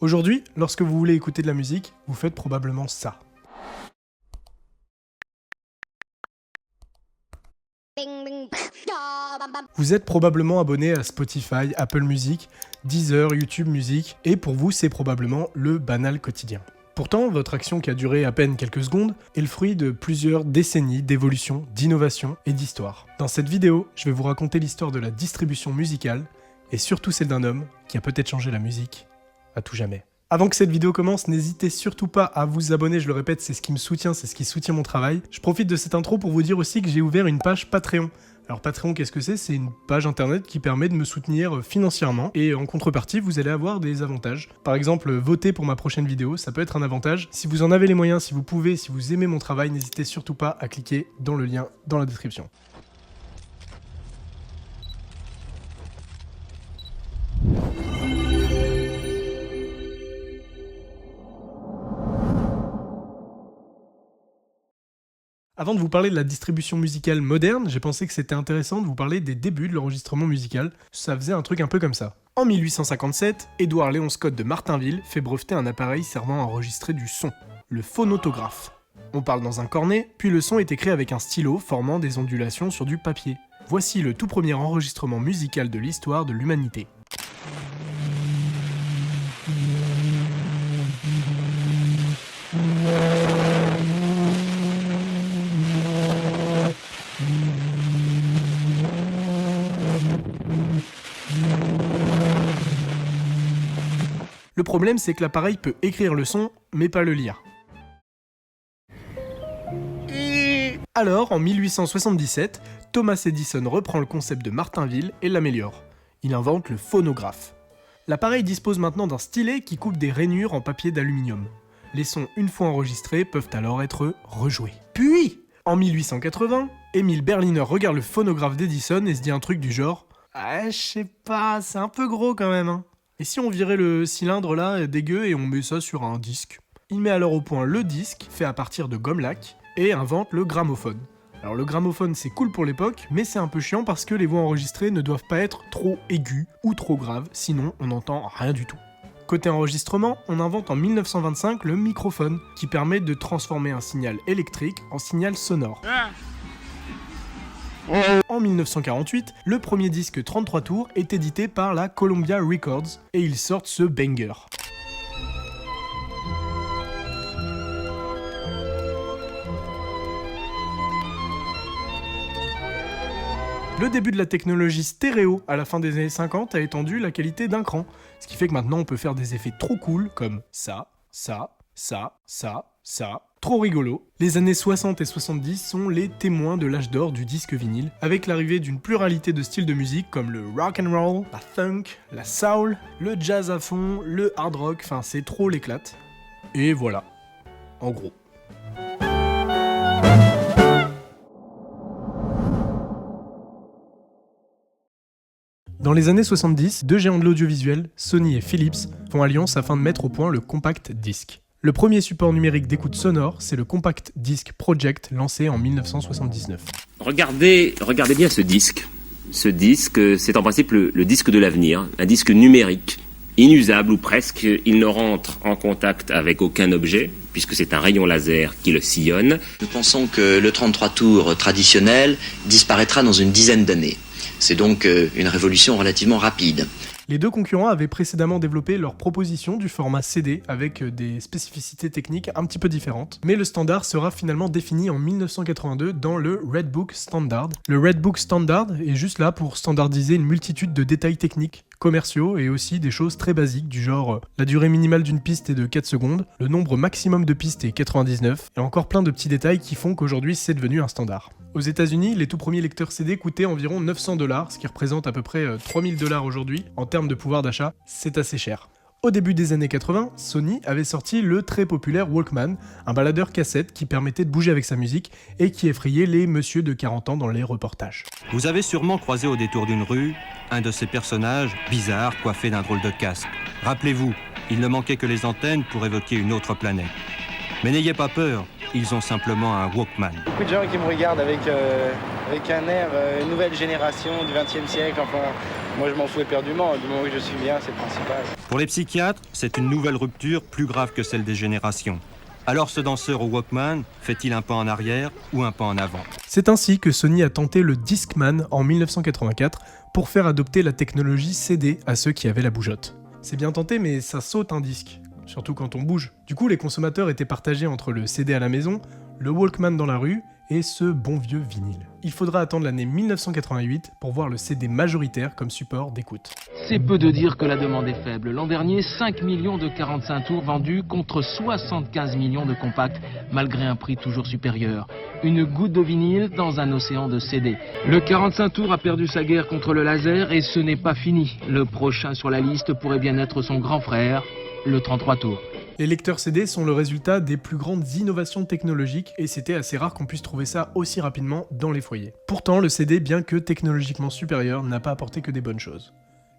Aujourd'hui, lorsque vous voulez écouter de la musique, vous faites probablement ça. Vous êtes probablement abonné à Spotify, Apple Music, Deezer, YouTube Music, et pour vous, c'est probablement le banal quotidien. Pourtant, votre action qui a duré à peine quelques secondes est le fruit de plusieurs décennies d'évolution, d'innovation et d'histoire. Dans cette vidéo, je vais vous raconter l'histoire de la distribution musicale, et surtout celle d'un homme qui a peut-être changé la musique à tout jamais. Avant que cette vidéo commence, n'hésitez surtout pas à vous abonner, je le répète, c'est ce qui me soutient, c'est ce qui soutient mon travail. Je profite de cette intro pour vous dire aussi que j'ai ouvert une page Patreon. Alors Patreon, qu'est-ce que c'est ? C'est une page internet qui permet de me soutenir financièrement et en contrepartie, vous allez avoir des avantages. Par exemple, voter pour ma prochaine vidéo, ça peut être un avantage. Si vous en avez les moyens, si vous pouvez, si vous aimez mon travail, n'hésitez surtout pas à cliquer dans le lien dans la description. Avant de vous parler de la distribution musicale moderne, j'ai pensé que c'était intéressant de vous parler des débuts de l'enregistrement musical. Ça faisait un truc un peu comme ça. En 1857, Édouard Léon Scott de Martinville fait breveter un appareil servant à enregistrer du son, le phonautographe. On parle dans un cornet, puis le son est écrit avec un stylo formant des ondulations sur du papier. Voici le tout premier enregistrement musical de l'histoire de l'humanité. Le problème, c'est que l'appareil peut écrire le son, mais pas le lire. Alors, en 1877, Thomas Edison reprend le concept de Martinville et l'améliore. Il invente le phonographe. L'appareil dispose maintenant d'un stylet qui coupe des rainures en papier d'aluminium. Les sons, une fois enregistrés, peuvent alors être rejoués. Puis, en 1880, Émile Berliner regarde le phonographe d'Edison et se dit un truc du genre « Ah, je sais pas, c'est un peu gros quand même, hein. Et si on virait le cylindre là, dégueu, et on met ça sur un disque ?» Il met alors au point le disque, fait à partir de gomme laque, et invente le gramophone. Alors le gramophone c'est cool pour l'époque, mais c'est un peu chiant parce que les voix enregistrées ne doivent pas être trop aiguës ou trop graves, sinon on n'entend rien du tout. Côté enregistrement, on invente en 1925 le microphone, qui permet de transformer un signal électrique en signal sonore. En 1948, le premier disque 33 tours est édité par la Columbia Records et ils sortent ce banger. Le début de la technologie stéréo à la fin des années 50 a étendu la qualité d'un cran, ce qui fait que maintenant on peut faire des effets trop cool comme ça, ça, ça, ça, ça. Trop rigolo. Les années 60 et 70 sont les témoins de l'âge d'or du disque vinyle, avec l'arrivée d'une pluralité de styles de musique comme le rock and roll, la funk, la soul, le jazz à fond, le hard rock, enfin c'est trop l'éclate. Et voilà, en gros. Dans les années 70, deux géants de l'audiovisuel, Sony et Philips, font alliance afin de mettre au point le compact disc. Le premier support numérique d'écoute sonore, c'est le Compact Disc Project lancé en 1979. Regardez bien ce disque. Ce disque, c'est en principe le disque de l'avenir, un disque numérique, inusable ou presque. Il ne rentre en contact avec aucun objet, puisque c'est un rayon laser qui le sillonne. Nous pensons que le 33 tours traditionnel disparaîtra dans une dizaine d'années. C'est donc une révolution relativement rapide. Les deux concurrents avaient précédemment développé leur proposition du format CD avec des spécificités techniques un petit peu différentes, mais le standard sera finalement défini en 1982 dans le Red Book Standard. Le Red Book Standard est juste là pour standardiser une multitude de détails techniques, commerciaux et aussi des choses très basiques du genre la durée minimale d'une piste est de 4 secondes, le nombre maximum de pistes est 99 et encore plein de petits détails qui font qu'aujourd'hui c'est devenu un standard. Aux États-Unis, les tout premiers lecteurs CD coûtaient environ 900$, ce qui représente à peu près 3000$ aujourd'hui. En termes de pouvoir d'achat, c'est assez cher. Au début des années 80, Sony avait sorti le très populaire Walkman, un baladeur cassette qui permettait de bouger avec sa musique et qui effrayait les messieurs de 40 ans dans les reportages. Vous avez sûrement croisé au détour d'une rue un de ces personnages bizarres coiffés d'un drôle de casque. Rappelez-vous, il ne manquait que les antennes pour évoquer une autre planète. Mais n'ayez pas peur, ils ont simplement un Walkman. Beaucoup de gens qui me regardent avec un air nouvelle génération du XXe siècle, enfin Moi je m'en fous éperdument, du moment que je suis bien, c'est le principal. Pour les psychiatres, c'est une nouvelle rupture plus grave que celle des générations. Alors ce danseur au Walkman fait-il un pas en arrière ou un pas en avant ? C'est ainsi que Sony a tenté le Discman en 1984 pour faire adopter la technologie CD à ceux qui avaient la bougeotte. C'est bien tenté, mais ça saute un disque, surtout quand on bouge. Du coup, les consommateurs étaient partagés entre le CD à la maison, le Walkman dans la rue et ce bon vieux vinyle. Il faudra attendre l'année 1988 pour voir le CD majoritaire comme support d'écoute. C'est peu de dire que la demande est faible. L'an dernier, 5 millions de 45 tours vendus contre 75 millions de compacts, malgré un prix toujours supérieur. Une goutte de vinyle dans un océan de CD. Le 45 tours a perdu sa guerre contre le laser et ce n'est pas fini. Le prochain sur la liste pourrait bien être son grand frère, le 33 tours. Les lecteurs CD sont le résultat des plus grandes innovations technologiques et c'était assez rare qu'on puisse trouver ça aussi rapidement dans les foyers. Pourtant, le CD, bien que technologiquement supérieur, n'a pas apporté que des bonnes choses.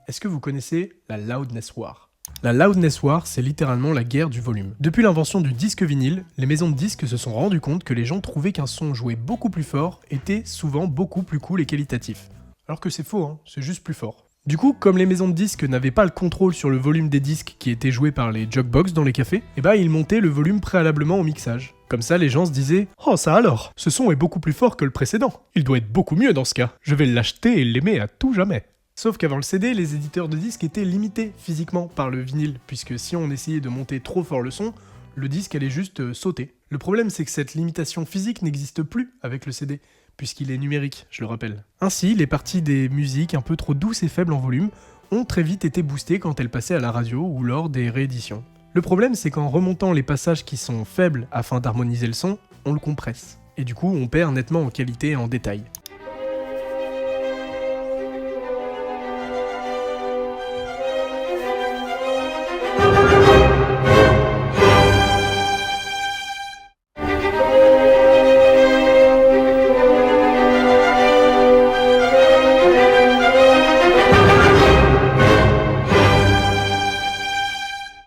Est-ce que vous connaissez la Loudness War ? La Loudness War, c'est littéralement la guerre du volume. Depuis l'invention du disque vinyle, les maisons de disques se sont rendues compte que les gens trouvaient qu'un son joué beaucoup plus fort était souvent beaucoup plus cool et qualitatif. Alors que c'est faux, hein, c'est juste plus fort. Du coup, comme les maisons de disques n'avaient pas le contrôle sur le volume des disques qui étaient joués par les jukebox dans les cafés, ils montaient le volume préalablement au mixage. Comme ça, les gens se disaient « Oh ça alors, ce son est beaucoup plus fort que le précédent. Il doit être beaucoup mieux dans ce cas. Je vais l'acheter et l'aimer à tout jamais. » Sauf qu'avant le CD, les éditeurs de disques étaient limités physiquement par le vinyle, puisque si on essayait de monter trop fort le son, le disque allait juste sauter. Le problème, c'est que cette limitation physique n'existe plus avec le CD, puisqu'il est numérique, je le rappelle. Ainsi, les parties des musiques un peu trop douces et faibles en volume ont très vite été boostées quand elles passaient à la radio ou lors des rééditions. Le problème, c'est qu'en remontant les passages qui sont faibles afin d'harmoniser le son, on le compresse. Et du coup, on perd nettement en qualité et en détail.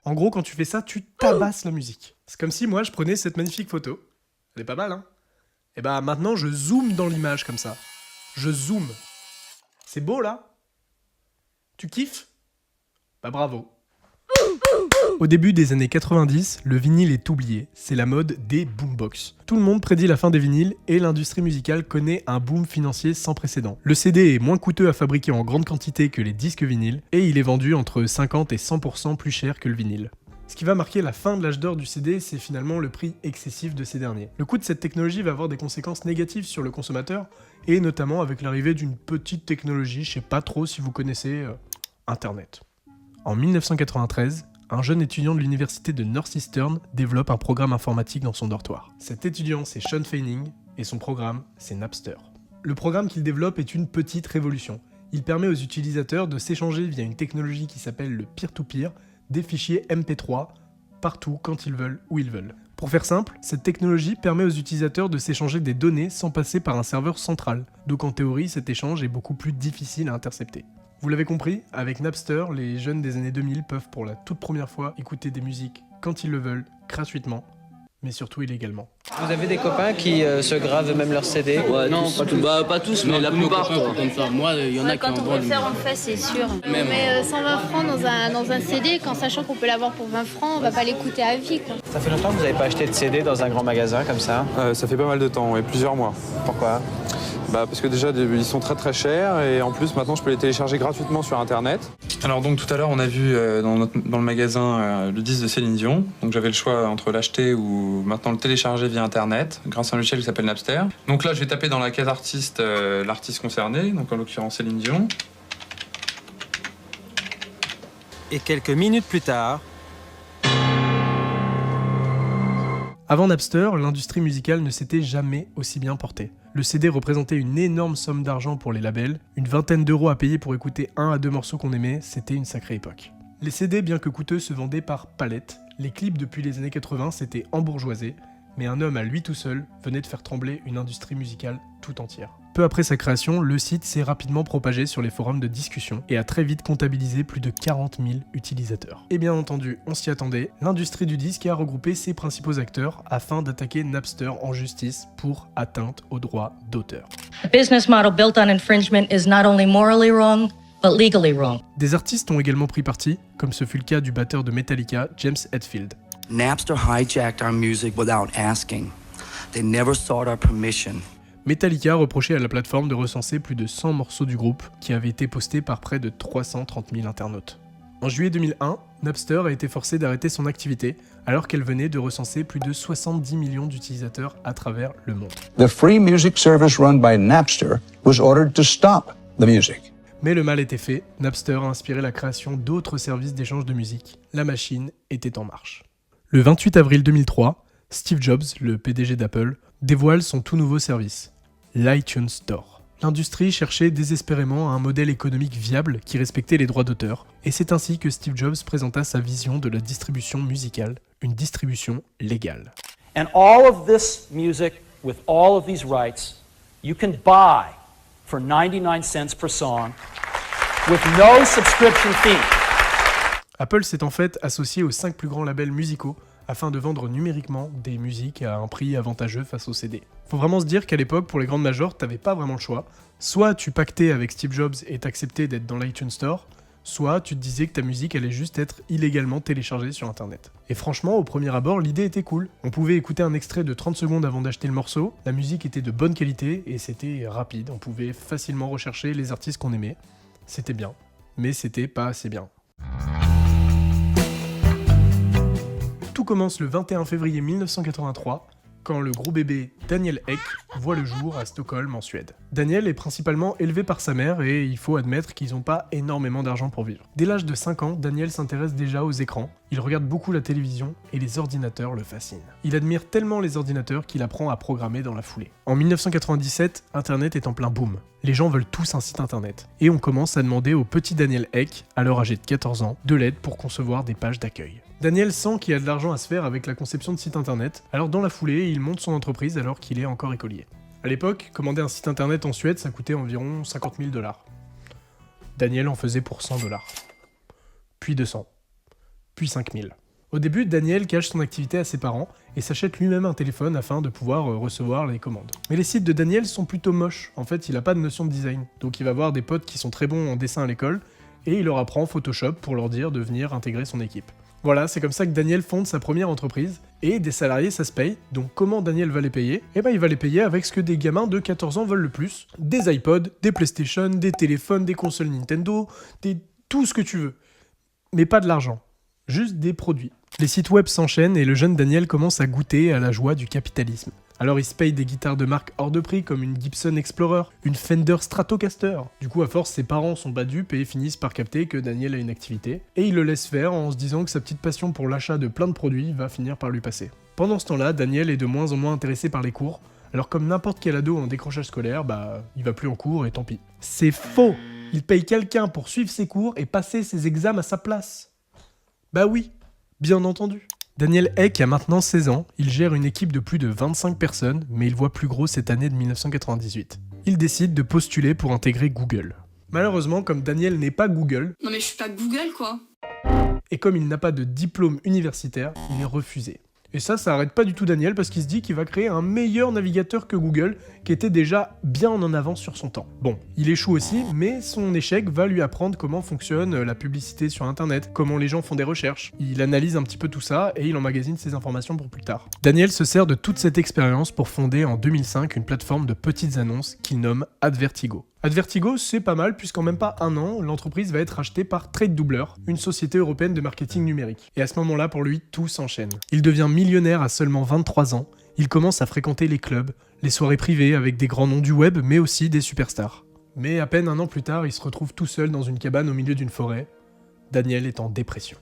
En gros, quand tu fais ça, tu tabasses la musique. C'est comme si moi, je prenais cette magnifique photo. Elle est pas mal, hein ? Et maintenant, je zoome dans l'image comme ça. Je zoome. C'est beau, là ? Tu kiffes ? Bravo. Au début des années 90, le vinyle est oublié. C'est la mode des boombox. Tout le monde prédit la fin des vinyles et l'industrie musicale connaît un boom financier sans précédent. Le CD est moins coûteux à fabriquer en grande quantité que les disques vinyles et il est vendu entre 50 et 100% plus cher que le vinyle. Ce qui va marquer la fin de l'âge d'or du CD, c'est finalement le prix excessif de ces derniers. Le coût de cette technologie va avoir des conséquences négatives sur le consommateur, et notamment avec l'arrivée d'une petite technologie, je sais pas trop si vous connaissez, Internet. En 1993, un jeune étudiant de l'université de Northeastern développe un programme informatique dans son dortoir. Cet étudiant, c'est Sean Fanning, et son programme, c'est Napster. Le programme qu'il développe est une petite révolution. Il permet aux utilisateurs de s'échanger via une technologie qui s'appelle le peer-to-peer, des fichiers MP3 partout, quand ils veulent, où ils veulent. Pour faire simple, cette technologie permet aux utilisateurs de s'échanger des données sans passer par un serveur central. Donc en théorie, cet échange est beaucoup plus difficile à intercepter. Vous l'avez compris, avec Napster, les jeunes des années 2000 peuvent pour la toute première fois écouter des musiques quand ils le veulent, gratuitement, mais surtout illégalement. Vous avez des copains qui se gravent même leurs CD? Ouais, non, pas tous, mais la plupart. Comme ça. Moi, il y en a qui en Quand on peut le faire, on le fait, c'est sûr. Même. On met 120 francs dans un CD, qu'en sachant qu'on peut l'avoir pour 20 francs, on va pas l'écouter à vie, quoi. Ça fait longtemps que vous n'avez pas acheté de CD dans un grand magasin comme ça? Ça fait pas mal de temps, plusieurs mois. Pourquoi? Parce que déjà ils sont très très chers et en plus maintenant je peux les télécharger gratuitement sur internet. Alors donc tout à l'heure on a vu dans le magasin le disque de Céline Dion, donc j'avais le choix entre l'acheter ou maintenant le télécharger via internet grâce à un logiciel qui s'appelle Napster. Donc là je vais taper dans la case artiste l'artiste concerné, donc en l'occurrence Céline Dion. Et quelques minutes plus tard... Avant Napster, l'industrie musicale ne s'était jamais aussi bien portée. Le CD représentait une énorme somme d'argent pour les labels, une vingtaine d'euros à payer pour écouter 1 à 2 morceaux qu'on aimait, c'était une sacrée époque. Les CD, bien que coûteux, se vendaient par palette, les clips depuis les années 80 s'étaient embourgeoisés, mais un homme à lui tout seul venait de faire trembler une industrie musicale tout entière. Peu après sa création, le site s'est rapidement propagé sur les forums de discussion et a très vite comptabilisé plus de 40 000 utilisateurs. Et bien entendu, on s'y attendait, l'industrie du disque a regroupé ses principaux acteurs afin d'attaquer Napster en justice pour atteinte aux droits d'auteur. A business model built on infringement is not only morally wrong, but legally wrong. Des artistes ont également pris parti, comme ce fut le cas du batteur de Metallica, James Hetfield. Napster hijacked our music without asking. They never sought our permission. Metallica reprochait à la plateforme de recenser plus de 100 morceaux du groupe qui avaient été postés par près de 330 000 internautes. En juillet 2001, Napster a été forcé d'arrêter son activité alors qu'elle venait de recenser plus de 70 millions d'utilisateurs à travers le monde. The free music service run by Napster was ordered to stop the music. Mais le mal était fait, Napster a inspiré la création d'autres services d'échange de musique. La machine était en marche. Le 28 avril 2003, Steve Jobs, le PDG d'Apple, dévoile son tout nouveau service, l'iTunes Store. L'industrie cherchait désespérément un modèle économique viable qui respectait les droits d'auteur, et c'est ainsi que Steve Jobs présenta sa vision de la distribution musicale, une distribution légale. And all of this music with all of these rights, you can buy for 99 cents per song with no subscription fee. Apple s'est en fait associé aux 5 plus grands labels musicaux afin de vendre numériquement des musiques à un prix avantageux face au CD. Faut vraiment se dire qu'à l'époque, pour les grandes majors, t'avais pas vraiment le choix. Soit tu pactais avec Steve Jobs et t'acceptais d'être dans l'iTunes Store, soit tu te disais que ta musique allait juste être illégalement téléchargée sur internet. Et franchement, au premier abord, l'idée était cool. On pouvait écouter un extrait de 30 secondes avant d'acheter le morceau, la musique était de bonne qualité et c'était rapide, on pouvait facilement rechercher les artistes qu'on aimait. C'était bien, mais c'était pas assez bien. Tout commence le 21 février 1983, quand le gros bébé Daniel Ek voit le jour à Stockholm en Suède. Daniel est principalement élevé par sa mère et il faut admettre qu'ils n'ont pas énormément d'argent pour vivre. Dès l'âge de 5 ans, Daniel s'intéresse déjà aux écrans, il regarde beaucoup la télévision et les ordinateurs le fascinent. Il admire tellement les ordinateurs qu'il apprend à programmer dans la foulée. En 1997, Internet est en plein boom. Les gens veulent tous un site internet. Et on commence à demander au petit Daniel Ek, alors âgé de 14 ans, de l'aide pour concevoir des pages d'accueil. Daniel sent qu'il y a de l'argent à se faire avec la conception de sites internet, alors dans la foulée, il monte son entreprise alors qu'il est encore écolier. À l'époque, commander un site internet en Suède, ça coûtait environ 50 000 $. Daniel en faisait pour 100 $. Puis 200. Puis 5000. Au début, Daniel cache son activité à ses parents et s'achète lui-même un téléphone afin de pouvoir recevoir les commandes. Mais les sites de Daniel sont plutôt moches, en fait il a pas de notion de design, donc il va voir des potes qui sont très bons en dessin à l'école et il leur apprend Photoshop pour leur dire de venir intégrer son équipe. Voilà, c'est comme ça que Daniel fonde sa première entreprise, et des salariés ça se paye, donc comment Daniel va les payer ? Eh ben il va les payer avec ce que des gamins de 14 ans veulent le plus, des iPods, des PlayStation, des téléphones, des consoles Nintendo, tout ce que tu veux. Mais pas de l'argent, juste des produits. Les sites web s'enchaînent et le jeune Daniel commence à goûter à la joie du capitalisme. Alors il se paye des guitares de marque hors de prix comme une Gibson Explorer, une Fender Stratocaster. Du coup à force ses parents sont pas dupes et finissent par capter que Daniel a une activité, et il le laisse faire en se disant que sa petite passion pour l'achat de plein de produits va finir par lui passer. Pendant ce temps-là, Daniel est de moins en moins intéressé par les cours, alors comme n'importe quel ado en décrochage scolaire, il va plus en cours et tant pis. C'est faux ! Il paye quelqu'un pour suivre ses cours et passer ses examens à sa place. Bah oui, bien entendu. Daniel Ek a maintenant 16 ans, il gère une équipe de plus de 25 personnes, mais il voit plus gros cette année de 1998. Il décide de postuler pour intégrer Google. Malheureusement, comme Daniel n'est pas Google... Non mais je suis pas Google quoi. Et comme il n'a pas de diplôme universitaire, il est refusé. Et ça arrête pas du tout Daniel parce qu'il se dit qu'il va créer un meilleur navigateur que Google, qui était déjà bien en avance sur son temps. Bon, il échoue aussi, mais son échec va lui apprendre comment fonctionne la publicité sur internet, comment les gens font des recherches. Il analyse un petit peu tout ça et il emmagasine ses informations pour plus tard. Daniel se sert de toute cette expérience pour fonder en 2005 une plateforme de petites annonces qu'il nomme Advertigo. Advertigo, c'est pas mal puisqu'en même pas un an, l'entreprise va être rachetée par TradeDoubler, une société européenne de marketing numérique. Et à ce moment-là, pour lui, tout s'enchaîne. Il devient millionnaire à seulement 23 ans, il commence à fréquenter les clubs, les soirées privées avec des grands noms du web, mais aussi des superstars. Mais à peine un an plus tard, il se retrouve tout seul dans une cabane au milieu d'une forêt. Daniel est en dépression.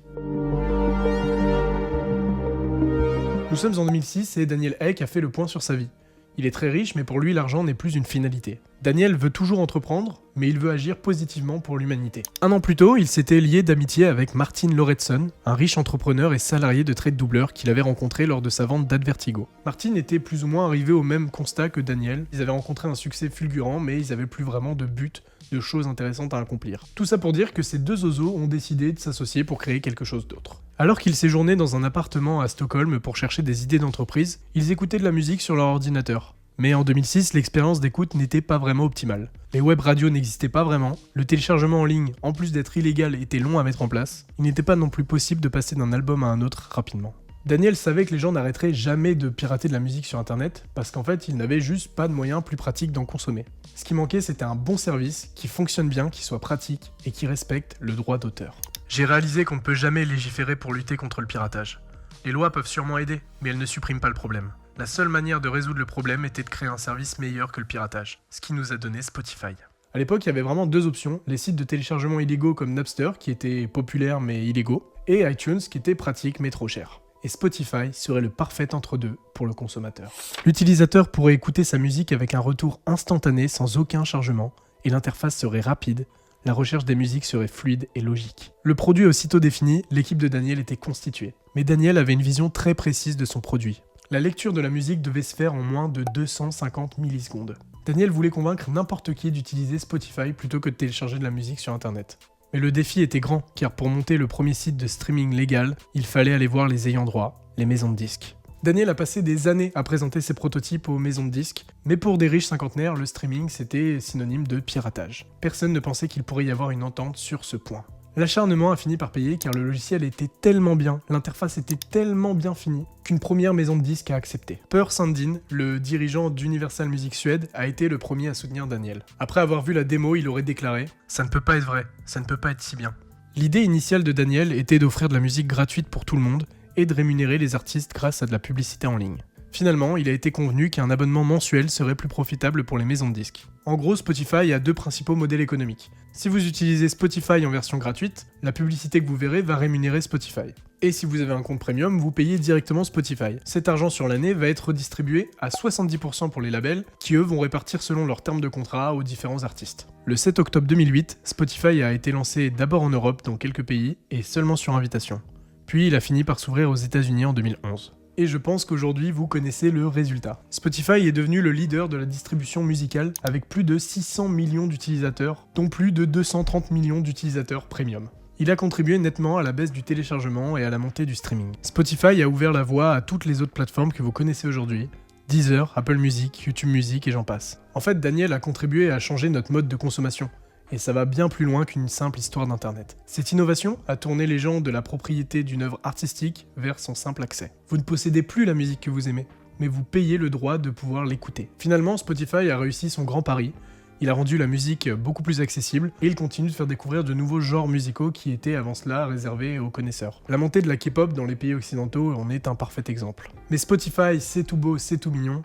Nous sommes en 2006 et Daniel Ek a fait le point sur sa vie. Il est très riche, mais pour lui, l'argent n'est plus une finalité. Daniel veut toujours entreprendre, mais il veut agir positivement pour l'humanité. Un an plus tôt, il s'était lié d'amitié avec Martin Lorentzon, un riche entrepreneur et salarié de TradeDoubler qu'il avait rencontré lors de sa vente d'Advertigo. Martin était plus ou moins arrivé au même constat que Daniel. Ils avaient rencontré un succès fulgurant, mais ils n'avaient plus vraiment de but, de choses intéressantes à accomplir. Tout ça pour dire que ces deux oiseaux ont décidé de s'associer pour créer quelque chose d'autre. Alors qu'ils séjournaient dans un appartement à Stockholm pour chercher des idées d'entreprise, ils écoutaient de la musique sur leur ordinateur. Mais en 2006, l'expérience d'écoute n'était pas vraiment optimale. Les web radios n'existaient pas vraiment, le téléchargement en ligne, en plus d'être illégal, était long à mettre en place, il n'était pas non plus possible de passer d'un album à un autre rapidement. Daniel savait que les gens n'arrêteraient jamais de pirater de la musique sur internet, parce qu'en fait, ils n'avaient juste pas de moyens plus pratiques d'en consommer. Ce qui manquait, c'était un bon service, qui fonctionne bien, qui soit pratique, et qui respecte le droit d'auteur. J'ai réalisé qu'on ne peut jamais légiférer pour lutter contre le piratage. Les lois peuvent sûrement aider, mais elles ne suppriment pas le problème. La seule manière de résoudre le problème était de créer un service meilleur que le piratage, ce qui nous a donné Spotify. À l'époque, il y avait vraiment deux options, les sites de téléchargement illégaux comme Napster, qui étaient populaires mais illégaux, et iTunes, qui était pratique mais trop cher. Et Spotify serait le parfait entre-deux pour le consommateur. L'utilisateur pourrait écouter sa musique avec un retour instantané sans aucun chargement, et l'interface serait rapide, la recherche des musiques serait fluide et logique. Le produit aussitôt défini, l'équipe de Daniel était constituée. Mais Daniel avait une vision très précise de son produit. La lecture de la musique devait se faire en moins de 250 millisecondes. Daniel voulait convaincre n'importe qui d'utiliser Spotify plutôt que de télécharger de la musique sur internet. Mais le défi était grand, car pour monter le premier site de streaming légal, il fallait aller voir les ayants droit, les maisons de disques. Daniel a passé des années à présenter ses prototypes aux maisons de disques, mais pour des riches cinquantenaires, le streaming c'était synonyme de piratage. Personne ne pensait qu'il pourrait y avoir une entente sur ce point. L'acharnement a fini par payer car le logiciel était tellement bien, l'interface était tellement bien finie, qu'une première maison de disques a accepté. Per Sandin, le dirigeant d'Universal Music Suède, a été le premier à soutenir Daniel. Après avoir vu la démo, il aurait déclaré « Ça ne peut pas être vrai, ça ne peut pas être si bien ». L'idée initiale de Daniel était d'offrir de la musique gratuite pour tout le monde et de rémunérer les artistes grâce à de la publicité en ligne. Finalement, il a été convenu qu'un abonnement mensuel serait plus profitable pour les maisons de disques. En gros, Spotify a deux principaux modèles économiques. Si vous utilisez Spotify en version gratuite, la publicité que vous verrez va rémunérer Spotify. Et si vous avez un compte premium, vous payez directement Spotify. Cet argent sur l'année va être redistribué à 70% pour les labels, qui eux vont répartir selon leurs termes de contrat aux différents artistes. Le 7 octobre 2008, Spotify a été lancé d'abord en Europe dans quelques pays, et seulement sur invitation. Puis il a fini par s'ouvrir aux États-Unis en 2011. Et je pense qu'aujourd'hui vous connaissez le résultat. Spotify est devenu le leader de la distribution musicale avec plus de 600 millions d'utilisateurs, dont plus de 230 millions d'utilisateurs premium. Il a contribué nettement à la baisse du téléchargement et à la montée du streaming. Spotify a ouvert la voie à toutes les autres plateformes que vous connaissez aujourd'hui, Deezer, Apple Music, YouTube Music et j'en passe. En fait, Daniel a contribué à changer notre mode de consommation. Et ça va bien plus loin qu'une simple histoire d'internet. Cette innovation a tourné les gens de la propriété d'une œuvre artistique vers son simple accès. Vous ne possédez plus la musique que vous aimez, mais vous payez le droit de pouvoir l'écouter. Finalement, Spotify a réussi son grand pari. Il a rendu la musique beaucoup plus accessible et il continue de faire découvrir de nouveaux genres musicaux qui étaient avant cela réservés aux connaisseurs. La montée de la K-pop dans les pays occidentaux en est un parfait exemple. Mais Spotify, c'est tout beau, c'est tout mignon.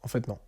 En fait, non.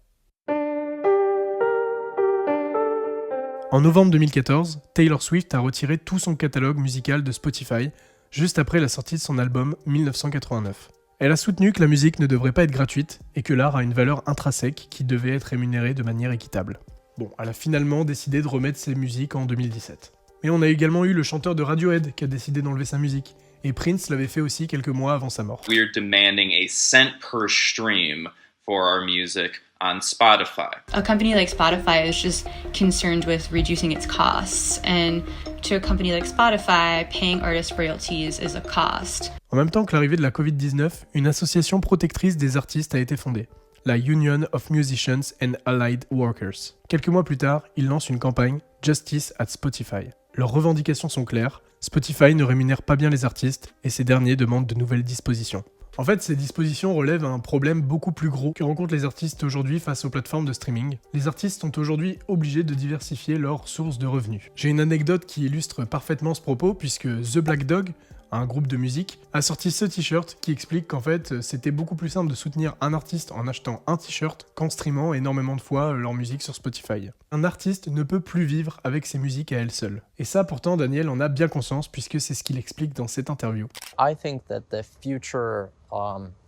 En novembre 2014, Taylor Swift a retiré tout son catalogue musical de Spotify, juste après la sortie de son album 1989. Elle a soutenu que la musique ne devrait pas être gratuite et que l'art a une valeur intrinsèque qui devait être rémunérée de manière équitable. Bon, elle a finalement décidé de remettre ses musiques en 2017. Mais on a également eu le chanteur de Radiohead qui a décidé d'enlever sa musique, et Prince l'avait fait aussi quelques mois avant sa mort. We're demanding a cent per stream for our music on Spotify. A company like Spotify is just concerned with reducing its costs, and to a company like Spotify, paying artist royalties is a cost. En même temps que l'arrivée de la Covid-19, une association protectrice des artistes a été fondée, la Union of Musicians and Allied Workers. Quelques mois plus tard, ils lancent une campagne Justice at Spotify. Leurs revendications sont claires, Spotify ne rémunère pas bien les artistes et ces derniers demandent de nouvelles dispositions. En fait, ces dispositions relèvent un problème beaucoup plus gros que rencontrent les artistes aujourd'hui face aux plateformes de streaming. Les artistes sont aujourd'hui obligés de diversifier leurs sources de revenus. J'ai une anecdote qui illustre parfaitement ce propos puisque The Black Dog, un groupe de musique, a sorti ce t-shirt qui explique qu'en fait, c'était beaucoup plus simple de soutenir un artiste en achetant un t-shirt qu'en streamant énormément de fois leur musique sur Spotify. Un artiste ne peut plus vivre avec ses musiques à elle seule. Et ça, pourtant, Daniel en a bien conscience puisque c'est ce qu'il explique dans cette interview. I think that the future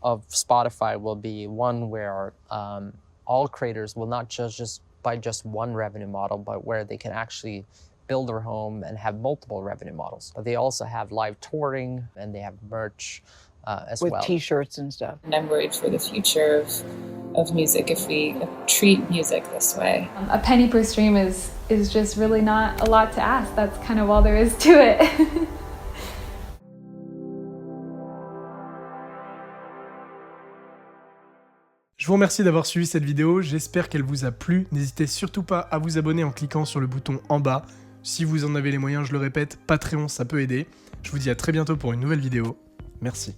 of Spotify will be one where all creators will not just buy just one revenue model, but where they can actually build their home and have multiple revenue models. But they also have live touring and they have merch as well. With t-shirts and stuff. And I'm worried for the future of music if we treat music this way. A penny per stream is just really not a lot to ask. That's kind of all there is to it. Je Je vous remercie d'avoir suivi cette vidéo, j'espère qu'elle vous a plu. N'hésitez surtout pas à vous abonner en cliquant sur le bouton en bas. Si vous en avez les moyens, je le répète, Patreon, ça peut aider. Je vous dis à très bientôt pour une nouvelle vidéo. Merci.